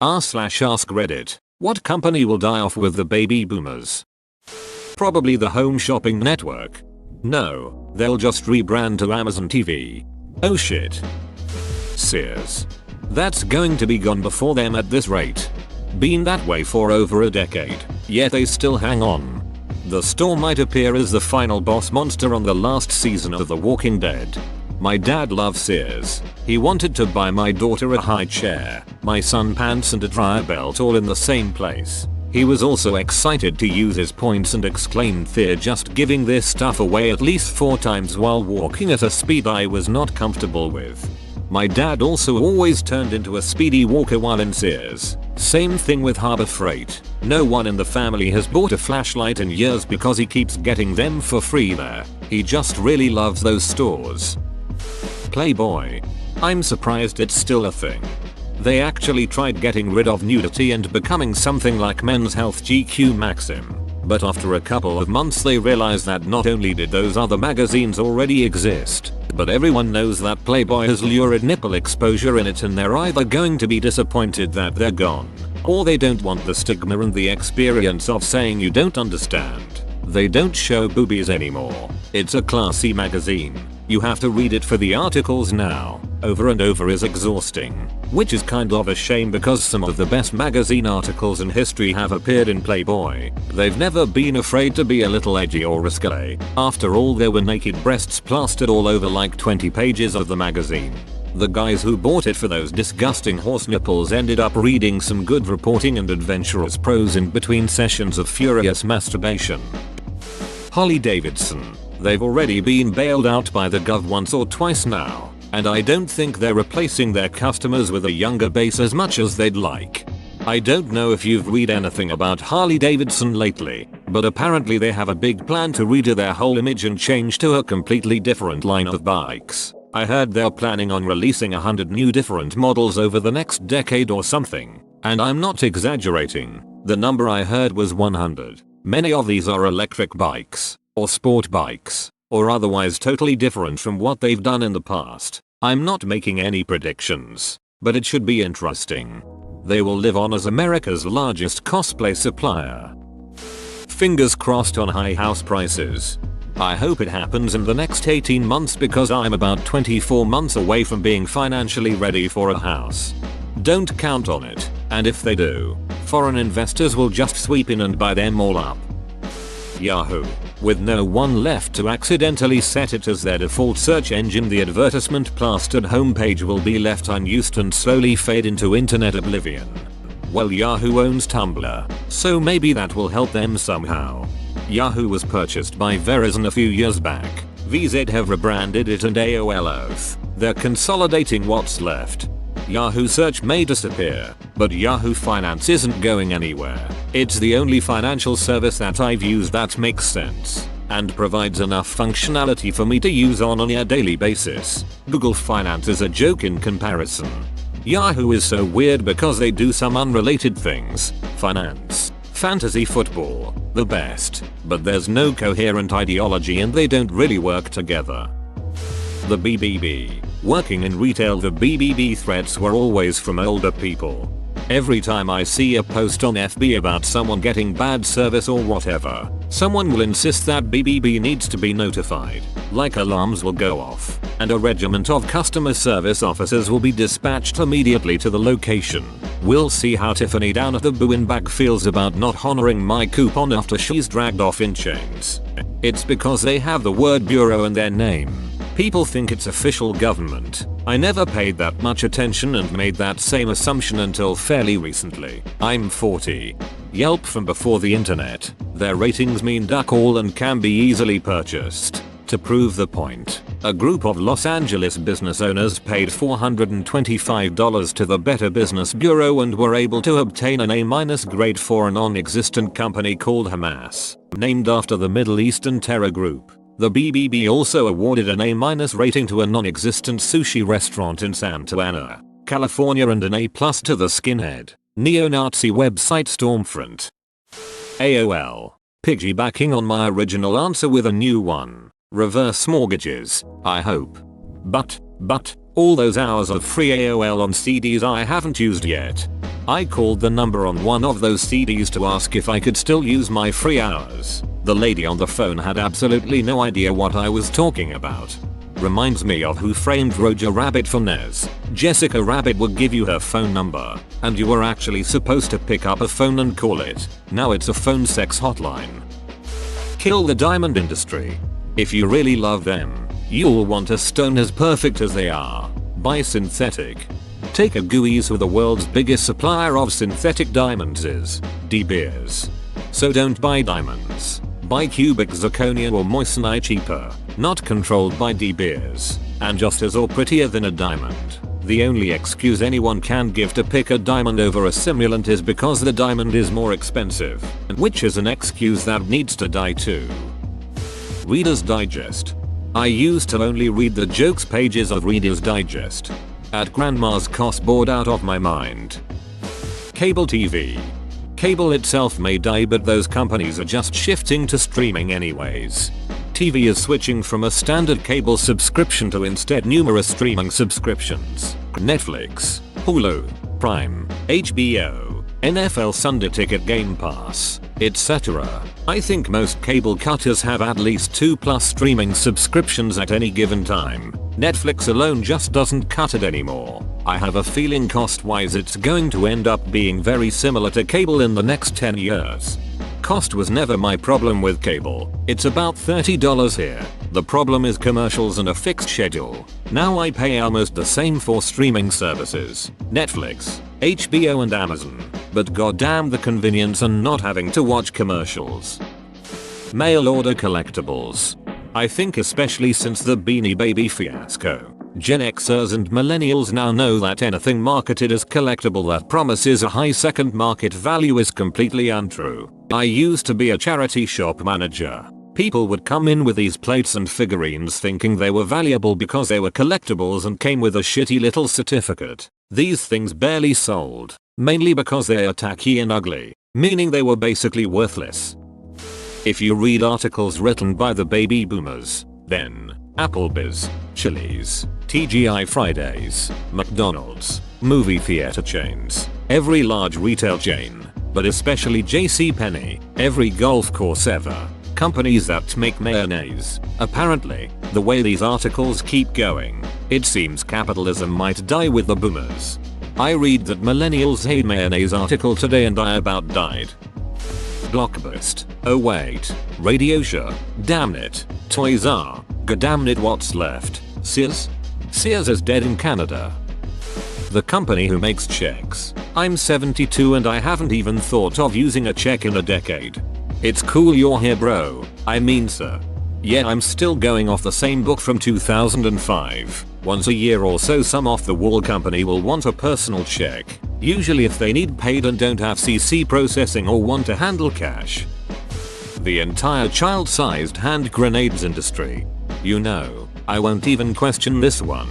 r/ask Reddit. What company will die off with the baby boomers? Probably the Home Shopping Network. No, they'll just rebrand to Amazon TV. Oh shit. Sears. That's going to be gone before them at this rate. Been that way for over a decade, yet they still hang on. The store might appear as the final boss monster on the last season of The Walking Dead. My dad loves Sears. He wanted to buy my daughter a high chair, my son pants and a dryer belt all in the same place. He was also excited to use his points and exclaimed they're just giving this stuff away at least 4 times while walking at a speed I was not comfortable with. My dad also always turned into a speedy walker while in Sears. Same thing with Harbor Freight. No one in the family has bought a flashlight in years because he keeps getting them for free there. He just really loves those stores. Playboy. I'm surprised it's still a thing. They actually tried getting rid of nudity and becoming something like Men's Health GQ Maxim. But after a couple of months they realized that not only did those other magazines already exist, but everyone knows that Playboy has lurid nipple exposure in it, and they're either going to be disappointed that they're gone, or they don't want the stigma and the experience of saying you don't understand. They don't show boobies anymore. It's a classy magazine. You have to read it for the articles now. Over and over is exhausting. Which is kind of a shame because some of the best magazine articles in history have appeared in Playboy. They've never been afraid to be a little edgy or risque. After all, there were naked breasts plastered all over like 20 pages of the magazine. The guys who bought it for those disgusting horse nipples ended up reading some good reporting and adventurous prose in between sessions of furious masturbation. Harley Davidson. They've already been bailed out by the Gov once or twice now, and I don't think they're replacing their customers with a younger base as much as they'd like. I don't know if you've read anything about Harley Davidson lately, but apparently they have a big plan to redo their whole image and change to a completely different line of bikes. I heard they're planning on releasing 100 new different models over the next decade or something, and I'm not exaggerating. The number I heard was 100. Many of these are electric bikes, or sport bikes, or otherwise totally different from what they've done in the past. I'm not making any predictions, but it should be interesting. They will live on as America's largest cosplay supplier. Fingers crossed on high house prices. I hope it happens in the next 18 months because I'm about 24 months away from being financially ready for a house. Don't count on it, and if they do, foreign investors will just sweep in and buy them all up. Yahoo! With no one left to accidentally set it as their default search engine, the advertisement plastered homepage will be left unused and slowly fade into internet oblivion. Well, Yahoo owns Tumblr, so maybe that will help them somehow. Yahoo was purchased by Verizon a few years back. VZ have rebranded it and AOL Earth. They're consolidating what's left. Yahoo Search may disappear, but Yahoo Finance isn't going anywhere. It's the only financial service that I've used that makes sense and provides enough functionality for me to use on a daily basis. Google Finance is a joke in comparison. Yahoo is so weird because they do some unrelated things. Finance, fantasy football, the best, but there's no coherent ideology and they don't really work together. The BBB. Working in retail, the BBB threats were always from older people. Every time I see a post on FB about someone getting bad service or whatever, someone will insist that BBB needs to be notified. Like alarms will go off, and a regiment of customer service officers will be dispatched immediately to the location. We'll see how Tiffany down at the Buenbag feels about not honoring my coupon after she's dragged off in chains. It's because they have the word bureau in their name. People think it's official government. I never paid that much attention and made that same assumption until fairly recently. I'm 40. Yelp from before the internet. Their ratings mean duck all and can be easily purchased. To prove the point, a group of Los Angeles business owners paid $425 to the Better Business Bureau and were able to obtain an A- grade for a non-existent company called Hamas, named after the Middle Eastern terror group. The BBB also awarded an A- rating to a non-existent sushi restaurant in Santa Ana, California, and an A+ to the skinhead, neo-Nazi website Stormfront. AOL. Piggybacking on my original answer with a new one. Reverse mortgages, I hope. But, All those hours of free AOL on CDs I haven't used yet. I called the number on one of those CDs to ask if I could still use my free hours. The lady on the phone had absolutely no idea what I was talking about. Reminds me of Who Framed Roger Rabbit for NES. Jessica Rabbit would give you her phone number, and you were actually supposed to pick up a phone and call it. Now it's a phone sex hotline. Kill the diamond industry. If you really love them, you'll want a stone as perfect as they are. Buy synthetic. Take a GUI's who the world's biggest supplier of synthetic diamonds is. De Beers. So don't buy diamonds. Buy cubic zirconia or moissanite cheaper, not controlled by De Beers, and just as or prettier than a diamond. The only excuse anyone can give to pick a diamond over a simulant is because the diamond is more expensive, which is an excuse that needs to die too. Reader's Digest. I used to only read the jokes pages of Reader's Digest. At grandma's cost, bored out of my mind. Cable TV. Cable itself may die, but those companies are just shifting to streaming anyways. TV is switching from a standard cable subscription to instead numerous streaming subscriptions. Netflix, Hulu, Prime, HBO, NFL Sunday Ticket, Game Pass, etc. I think most cable cutters have at least 2+ streaming subscriptions at any given time. Netflix alone just doesn't cut it anymore. I have a feeling cost-wise it's going to end up being very similar to cable in the next 10 years. Cost was never my problem with cable. It's about $30 here. The problem is commercials and a fixed schedule. Now I pay almost the same for streaming services, Netflix, HBO and Amazon, but goddamn the convenience and not having to watch commercials. Mail order collectibles. I think especially since the Beanie Baby fiasco, Gen Xers and millennials now know that anything marketed as collectible that promises a high second market value is completely untrue. I used to be a charity shop manager. People would come in with these plates and figurines thinking they were valuable because they were collectibles and came with a shitty little certificate. These things barely sold, mainly because they are tacky and ugly, meaning they were basically worthless. If you read articles written by the baby boomers, then Applebee's, Chili's, TGI Fridays, McDonald's, movie theater chains, every large retail chain, but especially JCPenney, every golf course ever, companies that make mayonnaise. Apparently, the way these articles keep going, it seems capitalism might die with the boomers. I read that millennials hate mayonnaise article today and I about died. Blockbuster. Oh wait. Radio Shack. Damn it. Toys R. Goddammit, what's left? Sears? Sears is dead in Canada. The company who makes checks. I'm 72 and I haven't even thought of using a check in a decade. It's cool you're here, bro. I mean, sir. Yeah, I'm still going off the same book from 2005. Once a year or so some off-the-wall company will want a personal check, usually if they need paid and don't have CC processing or want to handle cash. The entire child-sized hand grenades industry. You know, I won't even question this one.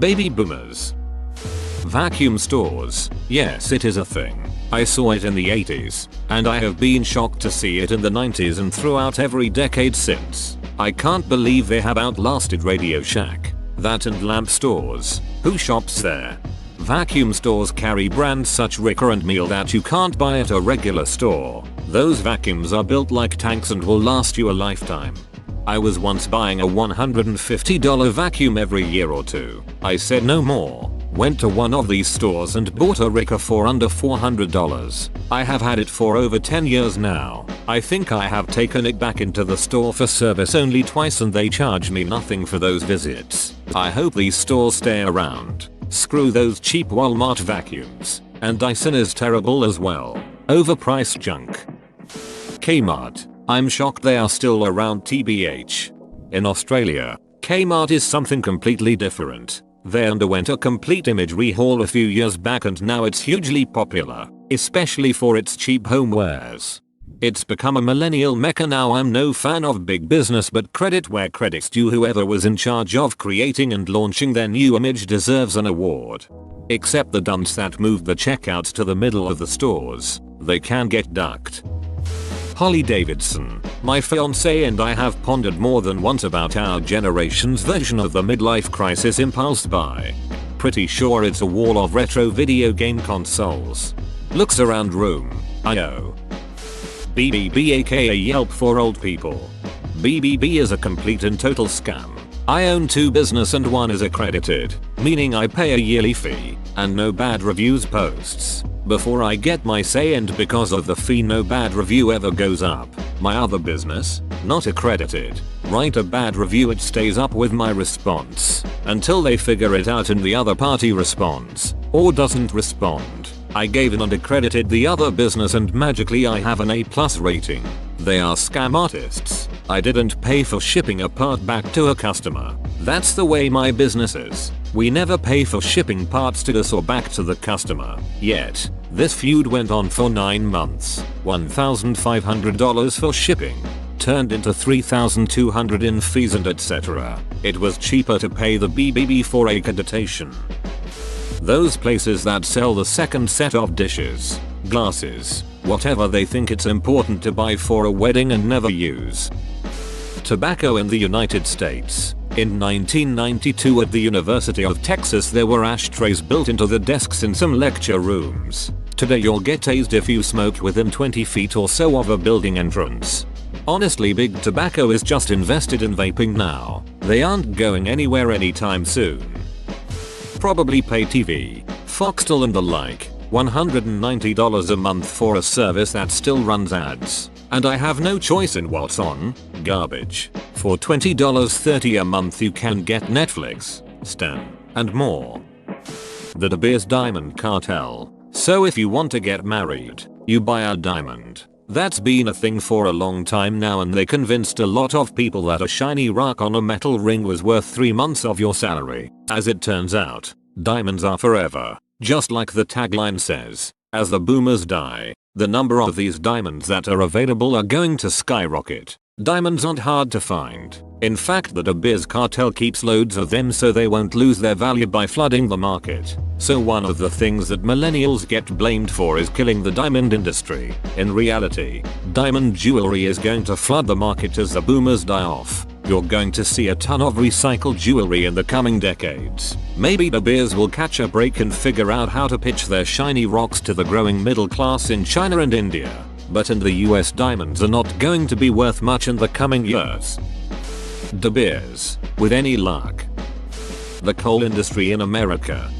Baby boomers. Vacuum stores. Yes, it is a thing. I saw it in the 80s, and I have been shocked to see it in the 90s and throughout every decade since. I can't believe they have outlasted Radio Shack. That and lamp stores. Who shops there? Vacuum stores carry brands such Ricker and Miele that you can't buy at a regular store. Those vacuums are built like tanks and will last you a lifetime. I was once buying a $150 vacuum every year or two. I said no more. Went to one of these stores and bought a Ricker for under $400. I have had it for over 10 years now. I think I have taken it back into the store for service only twice and they charge me nothing for those visits. I hope these stores stay around. Screw those cheap Walmart vacuums. And Dyson is terrible as well. Overpriced junk. Kmart. I'm shocked they are still around, TBH. In Australia, Kmart is something completely different. They underwent a complete image rehaul a few years back and now it's hugely popular, especially for its cheap homewares. It's become a millennial mecca now. I'm no fan of big business, but credit where credit's due. Whoever was in charge of creating and launching their new image deserves an award. Except the dunce that moved the checkouts to the middle of the stores. They can get ducked. Holly Davidson, my fiance and I have pondered more than once about our generation's version of the midlife crisis impulse buy. Pretty sure it's a wall of retro video game consoles. Looks around room, IO. BBB aka Yelp for old people. BBB is a complete and total scam. I own 2 business and 1 is accredited, meaning I pay a yearly fee, and no bad reviews posts, before I get my say, and because of the fee no bad review ever goes up. My other business, not accredited, write a bad review, it stays up with my response, until they figure it out and the other party responds, or doesn't respond. I gave an unaccredited the other business and magically I have an A+ rating. They are scam artists. I didn't pay for shipping a part back to a customer. That's the way my business is. We never pay for shipping parts to us or back to the customer. Yet, this feud went on for 9 months. $1,500 for shipping turned into $3,200 in fees and etc. It was cheaper to pay the BBB for accreditation. Those places that sell the second set of dishes, glasses, whatever they think it's important to buy for a wedding and never use. Tobacco in the United States. In 1992 at the University of Texas there were ashtrays built into the desks in some lecture rooms. Today you'll get tased if you smoke within 20 feet or so of a building entrance. Honestly, big tobacco is just invested in vaping now. They aren't going anywhere anytime soon. Probably pay TV, Foxtel and the like, $190 a month for a service that still runs ads. And I have no choice in what's on. Garbage. For $20.30 a month you can get Netflix, Stan, and more. The De Beers Diamond Cartel. So if you want to get married, you buy a diamond. That's been a thing for a long time now, and they convinced a lot of people that a shiny rock on a metal ring was worth 3 months of your salary. As it turns out, diamonds are forever. Just like the tagline says, as the boomers die, the number of these diamonds that are available are going to skyrocket. Diamonds aren't hard to find. In fact, the De Beers cartel keeps loads of them so they won't lose their value by flooding the market. So one of the things that millennials get blamed for is killing the diamond industry. In reality, diamond jewelry is going to flood the market as the boomers die off. You're going to see a ton of recycled jewelry in the coming decades. Maybe De Beers will catch a break and figure out how to pitch their shiny rocks to the growing middle class in China and India. But in the US, diamonds are not going to be worth much in the coming years. De Beers, with any luck. The coal industry in America.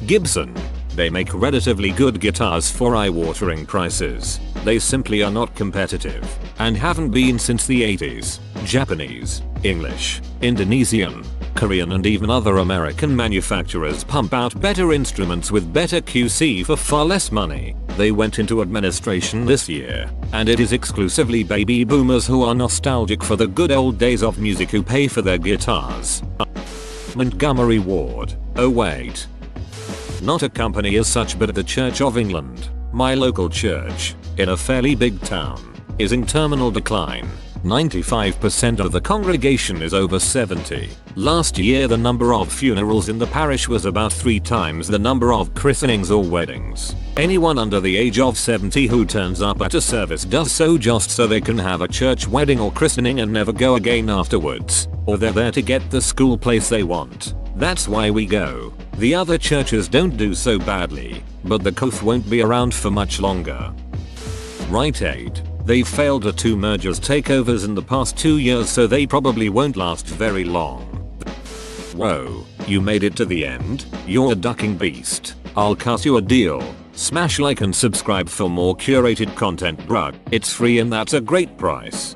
Gibson. They make relatively good guitars for eye-watering prices. They simply are not competitive, and haven't been since the 80s. Japanese, English, Indonesian, Korean and even other American manufacturers pump out better instruments with better QC for far less money. They went into administration this year, and it is exclusively baby boomers who are nostalgic for the good old days of music who pay for their guitars. Montgomery Ward. Oh wait. Not a company as such, but the Church of England, my local church, in a fairly big town, is in terminal decline. 95% of the congregation is over 70. Last year the number of funerals in the parish was about 3 times the number of christenings or weddings. Anyone under the age of 70 who turns up at a service does so just so they can have a church wedding or christening and never go again afterwards, or they're there to get the school place they want. That's why we go. The other churches don't do so badly, but the COF won't be around for much longer. Rite Aid. They've failed at 2 mergers takeovers in the past 2 years, so they probably won't last very long. Whoa, you made it to the end? You're a ducking beast. I'll cut you a deal. Smash like and subscribe for more curated content, bruh. It's free and that's a great price.